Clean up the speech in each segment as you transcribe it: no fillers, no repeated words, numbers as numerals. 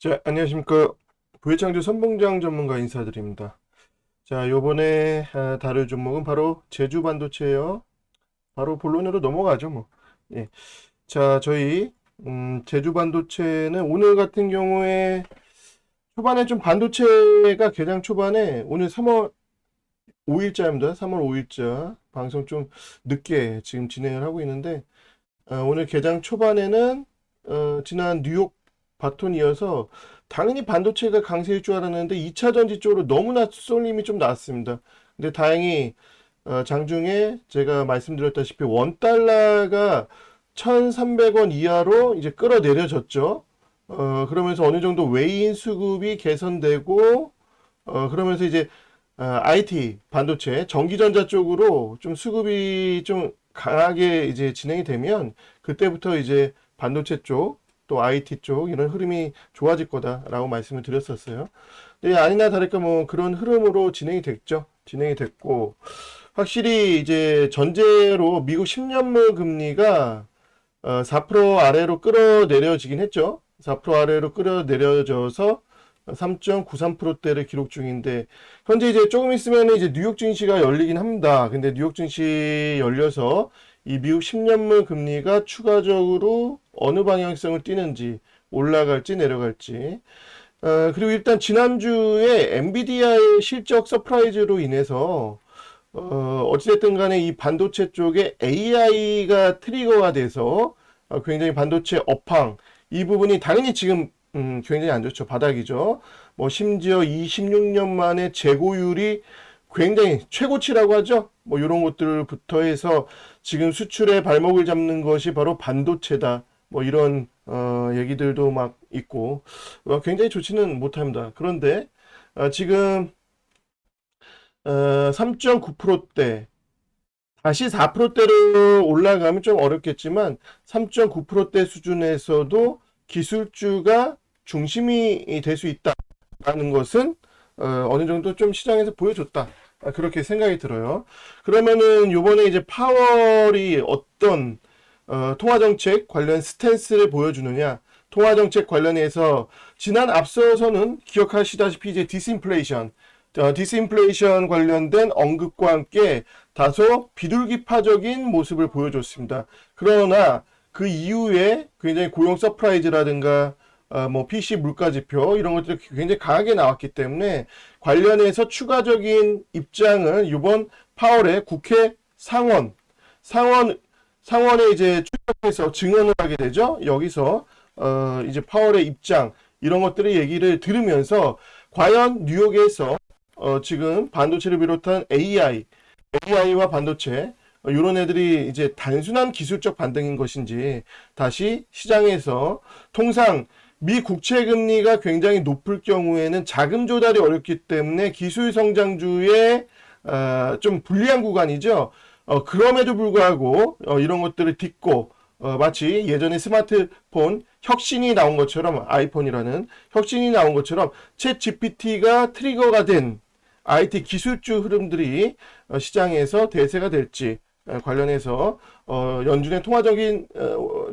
자, 안녕하십니까. 부회창조 선봉장 전문가 인사드립니다. 자, 요번에 다룰 종목은 바로 제주 반도체예요. 바로 본론으로 넘어가죠, 뭐. 예. 자, 저희 제주 반도체는 오늘 같은 경우에 초반에 좀 반도체가 개장 초반에 오늘 3월 5일자입니다. 3월 5일자 방송 좀 늦게 지금 진행을 하고 있는데 오늘 개장 초반에는 지난 뉴욕 바톤 이어서 당연히 반도체가 강세일 줄 알았는데 2차 전지 쪽으로 너무나 쏠림이 좀 나왔습니다. 근데 다행히 장중에 제가 말씀드렸다시피 원달러가 1,300원 이하로 이제 끌어내려졌죠. 그러면서 어느 정도 외인 수급이 개선되고 그러면서 이제 IT 반도체 전기전자 쪽으로 좀 수급이 좀 강하게 이제 진행이 되면 그때부터 이제 반도체 쪽 또 IT 쪽 이런 흐름이 좋아질 거다라고 말씀을 드렸었어요. 근데 아니나 다를까 뭐 그런 흐름으로 진행이 됐죠. 진행이 됐고 확실히 이제 전제로 미국 10년물 금리가 4% 아래로 끌어내려지긴 했죠. 4% 아래로 끌어내려져서 3.93%대를 기록 중인데 현재 이제 조금 있으면 이제 뉴욕 증시가 열리긴 합니다. 근데 뉴욕 증시 열려서 이 미국 10년물 금리가 추가적으로 어느 방향성을 띠는지 올라갈지 내려갈지 그리고 일단 지난주에 엔비디아의 실적 서프라이즈로 인해서 어찌됐든 간에 이 반도체 쪽에 AI가 트리거가 돼서 굉장히 반도체 업황 이 부분이 당연히 지금 굉장히 안 좋죠. 바닥이죠. 뭐 심지어 26년 만에 재고율이 굉장히 최고치라고 하죠. 뭐 이런 것들부터 해서 지금 수출의 발목을 잡는 것이 바로 반도체다. 뭐 이런 얘기들도 막 있고 굉장히 좋지는 못합니다. 그런데 지금 3.9%대 다시 4%대로 올라가면 좀 어렵겠지만 3.9%대 수준에서도 기술주가 중심이 될 수 있다라는 것은 어느 정도 좀 시장에서 보여줬다. 그렇게 생각이 들어요. 그러면은 요번에 이제 파월이 어떤 통화정책 관련 스탠스를 보여주느냐. 통화정책 관련해서 지난 앞서서는 기억하시다시피 이제 디스인플레이션 관련된 언급과 함께 다소 비둘기파적인 모습을 보여줬습니다. 그러나 그 이후에 굉장히 고용 서프라이즈라든가 뭐 PC 물가 지표 이런 것들이 굉장히 강하게 나왔기 때문에 관련해서 추가적인 입장을 이번 파월에 국회 상원에 이제 출석해서 증언을 하게 되죠. 여기서 이제 파월의 입장 이런 것들의 얘기를 들으면서 과연 뉴욕에서 지금 반도체를 비롯한 AI와 반도체 이런 애들이 이제 단순한 기술적 반등인 것인지 다시 시장에서 통상 미 국채 금리가 굉장히 높을 경우에는 자금 조달이 어렵기 때문에 기술 성장주에 좀 불리한 구간이죠. 그럼에도 불구하고 이런 것들을 딛고 마치 예전에 스마트폰 혁신이 나온 것처럼 아이폰이라는 혁신이 나온 것처럼 챗 GPT가 트리거가 된 IT 기술주 흐름들이 시장에서 대세가 될지 관련해서 연준의 통화적인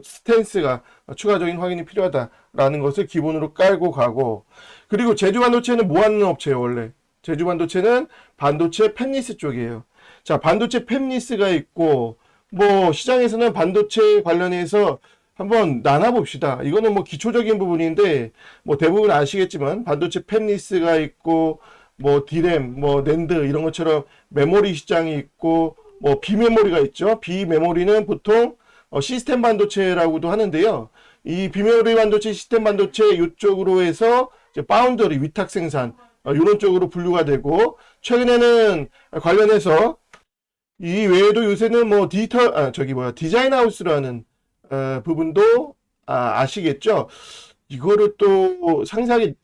스탠스가 추가적인 확인이 필요하다라는 것을 기본으로 깔고 가고 그리고 제주반도체는 뭐 하는 업체예요 원래 제주반도체는 반도체 팹리스 쪽이에요. 자 반도체 팹리스가 있고 뭐 시장에서는 반도체 관련해서 한번 나눠봅시다. 이거는 뭐 기초적인 부분인데 뭐 대부분 아시겠지만 반도체 팹리스가 있고 뭐 디램, 뭐 낸드 이런 것처럼 메모리 시장이 있고 뭐 비메모리가 있죠. 비메모리는 보통 시스템 반도체라고도 하는데요. 이 비메모리 반도체, 시스템 반도체 이쪽으로 해서 이제 파운더리 위탁 생산 이런 쪽으로 분류가 되고 최근에는 관련해서 이 외에도 요새는 뭐 디자인 하우스라는 부분도 아시겠죠? 이거를 또 상세하게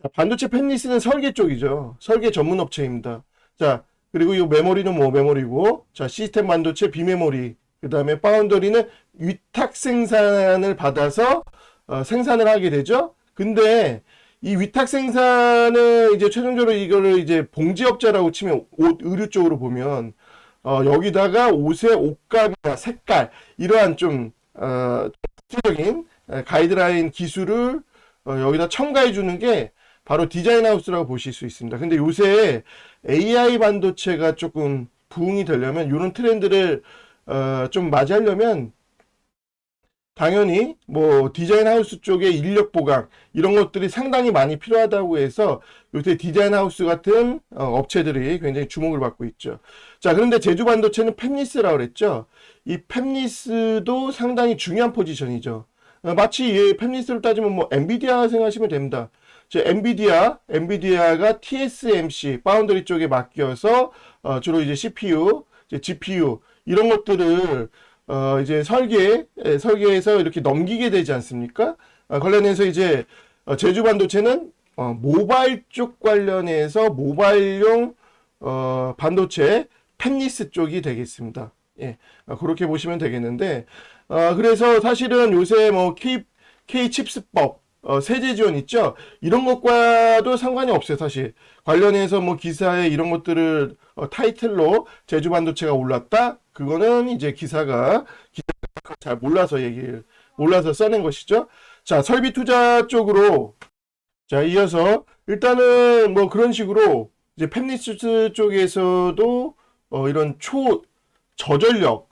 자, 반도체 팹리스는 설계 쪽이죠. 설계 전문 업체입니다. 자, 그리고 이 메모리는 뭐 메모리고, 자, 시스템 반도체 비메모리, 그 다음에 파운더리는 위탁 생산을 받아서 생산을 하게 되죠. 근데 이 위탁 생산을 이제 최종적으로 이거를 이제 봉제업자라고 치면 옷, 의류 쪽으로 보면 여기다가 옷의 옷감이나 색깔 이러한 좀 구체적인 가이드라인 기술을 여기다 첨가해 주는 게 바로 디자인 하우스라고 보실 수 있습니다. 근데 요새 AI 반도체가 조금 부흥이 되려면 이런 트렌드를 좀 맞이하려면 당연히 뭐 디자인 하우스 쪽의 인력 보강 이런 것들이 상당히 많이 필요하다고 해서 요새 디자인 하우스 같은 업체들이 굉장히 주목을 받고 있죠. 자, 그런데 제주 반도체는 팹리스라고 그랬죠. 이 팹리스도 상당히 중요한 포지션이죠. 마치 이 팹리스를 따지면 뭐 엔비디아 생각하시면 됩니다. 엔비디아가 TSMC 파운드리 쪽에 맡겨서 주로 이제 CPU, 이제 GPU 이런 것들을 이제 설계해서 이렇게 넘기게 되지 않습니까? 관련해서 이제 제주 반도체는 모바일 쪽 관련해서 모바일용 반도체 팹리스 쪽이 되겠습니다. 예, 그렇게 보시면 되겠는데 그래서 사실은 요새 뭐 K 칩스법 세제 지원 있죠? 이런 것과도 상관이 없어요, 사실. 관련해서 뭐 기사에 이런 것들을 타이틀로 제주 반도체가 올랐다? 그거는 이제 기사가 잘 몰라서 써낸 것이죠. 자, 설비 투자 쪽으로, 자, 이어서, 일단은 뭐 그런 식으로, 이제 팹리스 쪽에서도, 이런 초저전력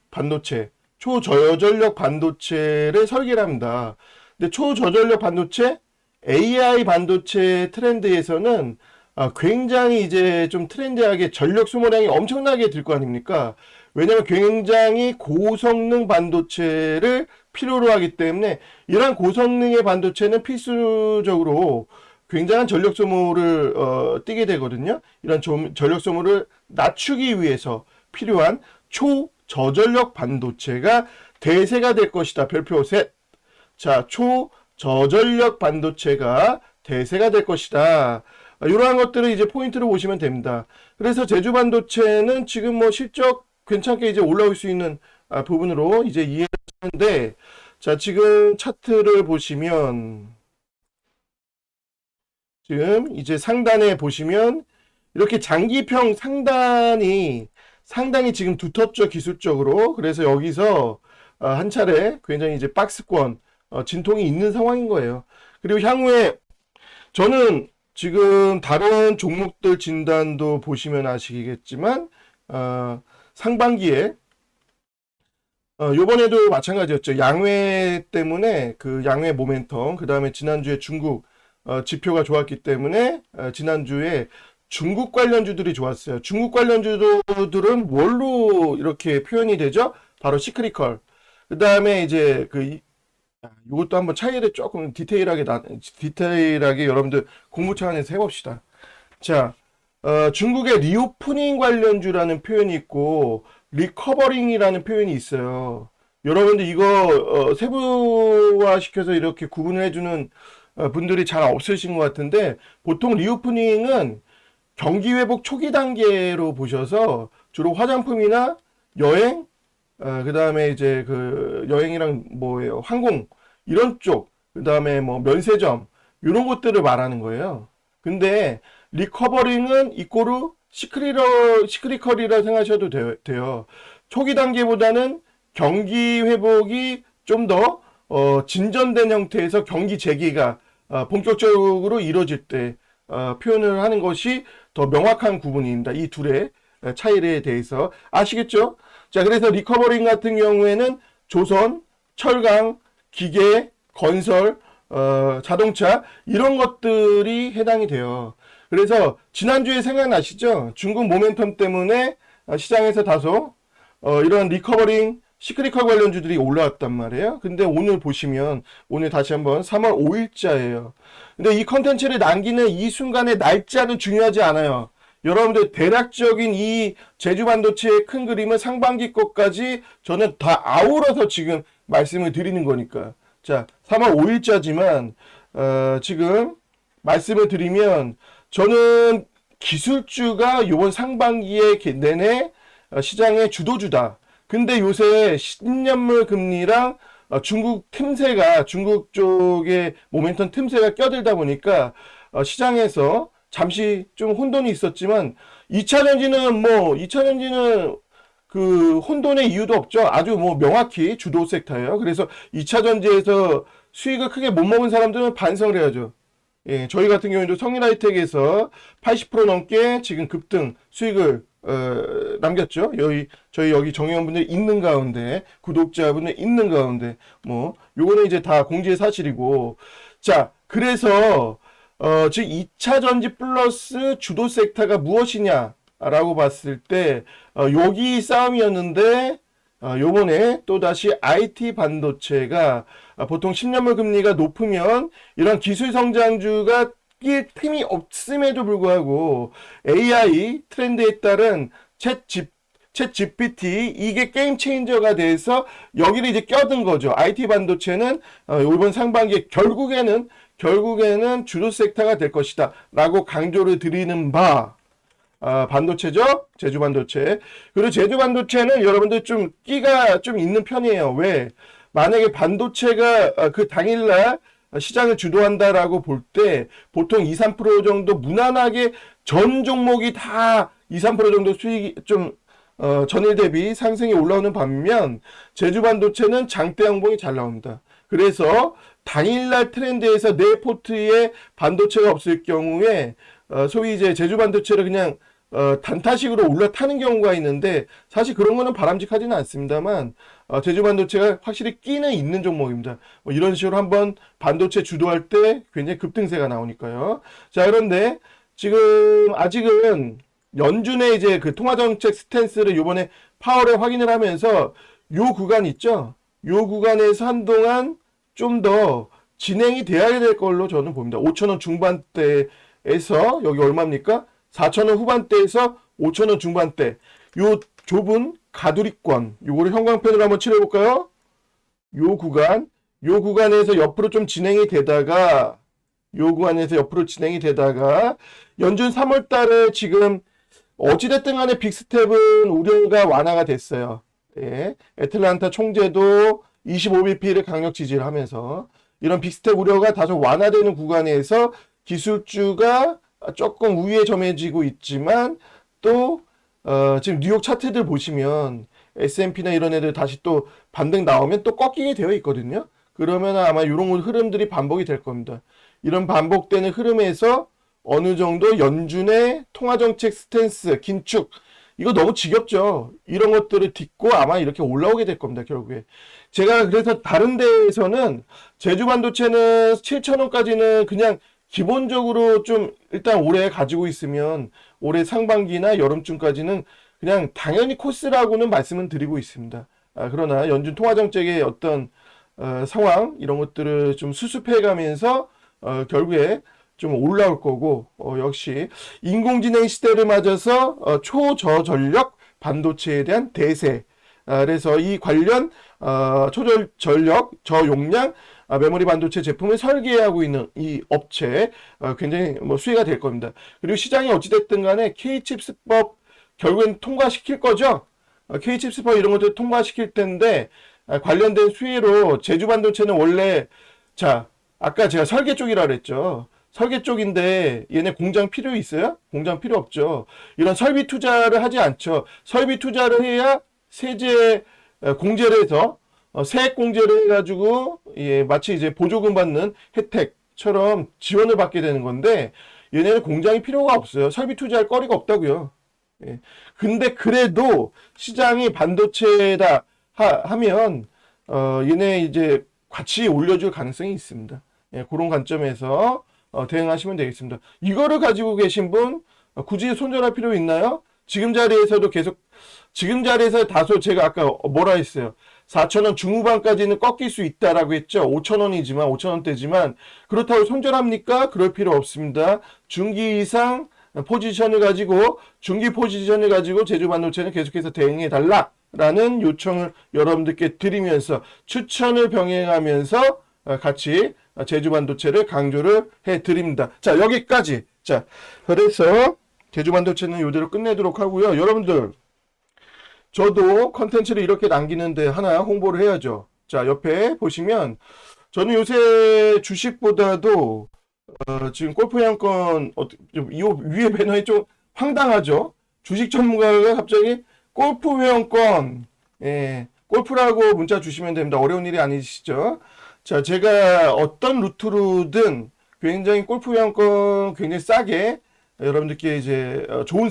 반도체를 설계를 합니다. 근데 초저전력 반도체, AI 반도체 트렌드에서는 굉장히 이제 좀 트렌디하게 전력 소모량이 엄청나게 들 거 아닙니까? 왜냐면 굉장히 고성능 반도체를 필요로 하기 때문에 이러한 고성능의 반도체는 필수적으로 굉장한 전력 소모를 띠게 되거든요. 이런 전력 소모를 낮추기 위해서 필요한 초저전력 반도체가 대세가 될 것이다. 별표 셋. 자, 초저전력 반도체가 대세가 될 것이다. 이러한 것들을 이제 포인트로 보시면 됩니다. 그래서 제주 반도체는 지금 뭐 실적 괜찮게 이제 올라올 수 있는 부분으로 이제 이해를 하는데, 자, 지금 차트를 보시면, 지금 이제 상단에 보시면, 이렇게 장기평 상단이 상당히 지금 두텁죠, 기술적으로. 그래서 여기서 한 차례 굉장히 이제 박스권, 진통이 있는 상황인 거예요. 그리고 향후에 저는 지금 다른 종목들 진단도 보시면 아시겠지만, 상반기에 요번에도 마찬가지였죠. 양회 때문에 그 양회 모멘텀, 그 다음에 지난주에 중국 지표가 좋았기 때문에 지난주에 중국 관련주들이 좋았어요. 중국 관련주들은 뭘로 이렇게 표현이 되죠? 바로 시크리컬. 그 다음에 이제 이것도 한번 차이를 조금 디테일하게 여러분들 공부 차원에서 해봅시다. 자, 중국의 리오프닝 관련주라는 표현이 있고 리커버링이라는 표현이 있어요. 여러분들 이거 세부화시켜서 이렇게 구분을 해주는 분들이 잘 없으신 것 같은데, 보통 리오프닝은 경기 회복 초기 단계로 보셔서 주로 화장품이나 여행, 그 다음에 이제 그 여행이랑 뭐예요, 항공 이런 쪽, 그 다음에 뭐 면세점 이런 것들을 말하는 거예요. 근데 리커버링은 이꼬르 시크리컬이라 생각하셔도 돼요. 초기 단계보다는 경기 회복이 좀 더 진전된 형태에서 경기 재개가 본격적으로 이루어질 때 표현을 하는 것이 더 명확한 구분입니다. 이 둘의 차이에 대해서 아시겠죠? 자, 그래서 리커버링 같은 경우에는 조선, 철강, 기계, 건설, 자동차 이런 것들이 해당이 돼요. 그래서 지난주에 생각나시죠? 중국 모멘텀 때문에 시장에서 다소 이런 리커버링 시크리컬 관련주들이 올라왔단 말이에요. 근데 오늘 보시면 오늘 다시 한번 3월 5일자예요. 근데 이 컨텐츠를 남기는 이 순간의 날짜는 중요하지 않아요. 여러분들 대략적인 이 제주 반도체의 큰 그림은 상반기 것까지 저는 다 아우러서 지금 말씀을 드리는 거니까. 자, 3월 5일자지만 지금 말씀을 드리면 저는 기술주가 이번 상반기에 내내 시장의 주도주다. 근데 요새 신년물 금리랑 중국 쪽의 모멘텀 틈새가 껴들다 보니까 시장에서 잠시 좀 혼돈이 있었지만 2차전지는 그 혼돈의 이유도 없죠. 아주 뭐 명확히 주도 섹터예요. 그래서 2차전지에서 수익을 크게 못 먹은 사람들은 반성을 해야죠. 예, 저희 같은 경우에도 성일하이텍에서 80% 넘게 지금 급등 수익을 남겼죠. 저희 여기 정회원분들 있는 가운데, 구독자분들 있는 가운데, 뭐, 요거는 이제 다 공지의 사실이고. 자, 그래서, 즉, 2차 전지 플러스 주도 섹터가 무엇이냐라고 봤을 때, 여기 싸움이었는데, 요번에 또다시 IT 반도체가 보통 10년물 금리가 높으면 이런 기술 성장주가 낄 틈이 없음에도 불구하고 AI 트렌드에 따른 챗 GPT 이게 게임 체인저가 돼서 여기를 이제 껴든 거죠. IT 반도체는 이번 상반기에 결국에는 주도 섹터가 될 것이다 라고 강조를 드리는 바 반도체죠? 제주 반도체. 그리고 제주 반도체는 여러분들 좀 끼가 좀 있는 편이에요. 왜? 만약에 반도체가 그 당일날 시장을 주도한다라고 볼 때 보통 2, 3% 정도 무난하게 전 종목이 다 2, 3% 정도 수익이 좀 전일 대비 상승이 올라오는 반면 제주 반도체는 장대 양봉이 잘 나옵니다. 그래서 당일날 트렌드에서 내 포트에 반도체가 없을 경우에 소위 이제 제주 반도체를 그냥 단타식으로 올라타는 경우가 있는데 사실 그런 거는 바람직하지는 않습니다만 제주 반도체가 확실히 끼는 있는 종목입니다. 뭐 이런 식으로 한번 반도체 주도할 때 굉장히 급등세가 나오니까요. 자, 그런데 지금 아직은 연준의 이제 그 통화정책 스탠스를 이번에 파월에 확인을 하면서 요 구간 있죠? 요 구간에서 한동안 좀 더 진행이 돼야 될 걸로 저는 봅니다. 5천원 중반대에서 여기 얼마입니까? 4천원 후반대에서 5천원 중반대. 요 좁은 가두리권. 요거를 형광펜으로 한번 칠해볼까요? 요 구간에서 옆으로 좀 진행이 되다가, 연준 3월 달에 지금 어찌됐든 간에 빅스텝은 우려가 완화가 됐어요. 예. 애틀란타 총재도 25bp를 강력 지지를 하면서 이런 빅스텝 우려가 다소 완화되는 구간에서 기술주가 조금 우위에 점해지고 있지만 또 지금 뉴욕 차트들 보시면 S&P나 이런 애들 다시 또 반등 나오면 또 꺾이게 되어 있거든요. 그러면 아마 이런 흐름들이 반복이 될 겁니다. 이런 반복되는 흐름에서 어느 정도 연준의 통화정책 스탠스, 긴축, 이거 너무 지겹죠. 이런 것들을 딛고 아마 이렇게 올라오게 될 겁니다, 결국에. 제가 그래서 다른 데에서는 제주 반도체는 7,000원까지는 그냥 기본적으로 좀 일단 올해 가지고 있으면 올해 상반기나 여름쯤까지는 그냥 당연히 코스라고는 말씀을 드리고 있습니다. 그러나 연준 통화정책의 어떤 상황 이런 것들을 좀 수습해 가면서 결국에 좀 올라올 거고 역시 인공지능 시대를 맞아서 초저전력 반도체에 대한 대세 그래서 이 관련 초저전력 저용량 메모리 반도체 제품을 설계하고 있는 이 업체 굉장히 뭐 수혜가 될 겁니다. 그리고 시장이 어찌됐든 간에 K칩스법 결국엔 통과시킬 거죠. K칩스법 이런 것들 통과시킬 텐데 관련된 수혜로 제주 반도체는 원래 자 아까 제가 설계 쪽이라 그랬죠. 설계 쪽인데 얘네 공장 필요 있어요? 공장 필요 없죠. 이런 설비 투자를 하지 않죠. 설비 투자를 해야 세제 공제를 해서 세액 공제를 해가지고 예, 마치 이제 보조금 받는 혜택처럼 지원을 받게 되는 건데 얘네는 공장이 필요가 없어요. 설비 투자할 거리가 없다고요. 예. 근데 그래도 시장이 반도체다 하면 얘네 이제 같이 올려줄 가능성이 있습니다. 예, 그런 관점에서 대응하시면 되겠습니다. 이거를 가지고 계신 분 굳이 손절할 필요 있나요? 지금 자리에서 다소 제가 아까 뭐라 했어요? 4,000원 중후반까지는 꺾일 수 있다라고 했죠. 5,000원대지만 그렇다고 손절합니까? 그럴 필요 없습니다. 중기 이상 중기 포지션을 가지고 제주 반도체는 계속해서 대응해 달라라는 요청을 여러분들께 드리면서 추천을 병행하면서 같이 제주 반도체를 강조를 해 드립니다. 자, 여기까지. 자, 그래서 제주 반도체는 이대로 끝내도록 하고요. 여러분들, 저도 컨텐츠를 이렇게 남기는데 하나 홍보를 해야죠. 자, 옆에 보시면 저는 요새 주식보다도 지금 골프 회원권 이 위에 배너에 좀 황당하죠. 주식 전문가가 갑자기 골프 회원권 골프라고 문자 주시면 됩니다. 어려운 일이 아니시죠. 자, 제가 어떤 루트로든 굉장히 골프 회원권 굉장히 싸게 여러분들께 이제 좋은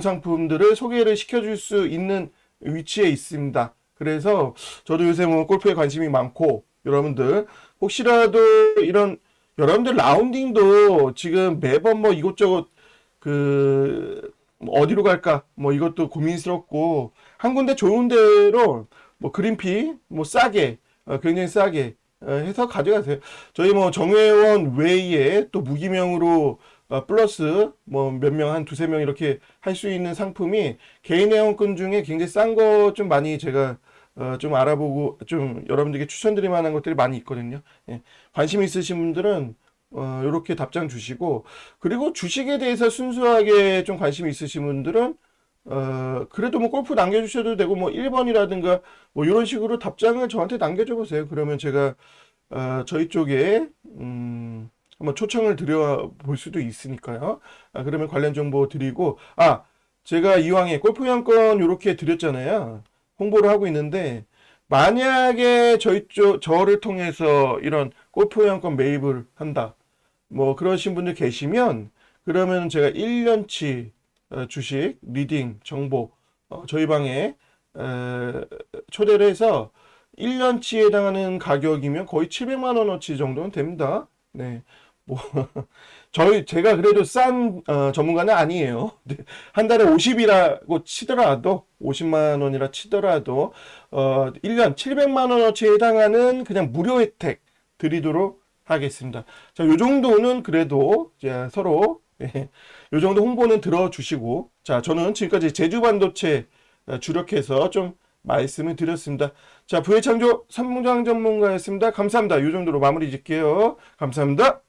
상품들을 소개를 시켜줄 수 있는 위치에 있습니다. 그래서 저도 요새 뭐 골프에 관심이 많고 여러분들 혹시라도 이런 여러분들 라운딩도 지금 매번 뭐 이것저것 뭐 어디로 갈까 뭐 이것도 고민스럽고 한 군데 좋은 데로 뭐 그린피 뭐 싸게 굉장히 싸게 해서 가져가세요. 저희 뭐 정회원 외에 또 무기명으로 플러스 뭐 몇 명 한 두세 명 이렇게 할 수 있는 상품이 개인 회원권 중에 굉장히 싼 거 좀 많이 제가 좀 알아보고 좀 여러분들께 추천드릴 만한 것들이 많이 있거든요. 예. 관심 있으신 분들은 이렇게 답장 주시고 그리고 주식에 대해서 순수하게 좀 관심이 있으신 분들은 그래도 뭐 골프 남겨주셔도 되고 뭐 1번이라든가 뭐 이런 식으로 답장을 저한테 남겨줘 보세요. 그러면 제가 저희 쪽에 한번 초청을 드려 볼 수도 있으니까요. 그러면 관련 정보 드리고 제가 이왕에 골프 회원권 이렇게 드렸잖아요. 홍보를 하고 있는데 만약에 저를 통해서 이런 골프 회원권 매입을 한다. 뭐 그러신 분들 계시면 그러면 제가 1년치 주식 리딩 정보 저희 방에 초대를 해서 1년치에 해당하는 가격이면 거의 700만 원어치 정도는 됩니다. 네. 뭐 제가 그래도 싼 전문가는 아니에요. 네. 한 달에 50이라고 치더라도 50만 원이라 치더라도 1년 700만 원어치에 해당하는 그냥 무료 혜택 드리도록 하겠습니다. 자, 요 정도는 그래도 이제 서로 요 정도 홍보는 들어주시고 자, 저는 지금까지 제주 반도체 주력해서 좀 말씀을 드렸습니다. 자, 부회창조 선봉장 전문가였습니다. 감사합니다. 요 정도로 마무리 짓게요. 감사합니다.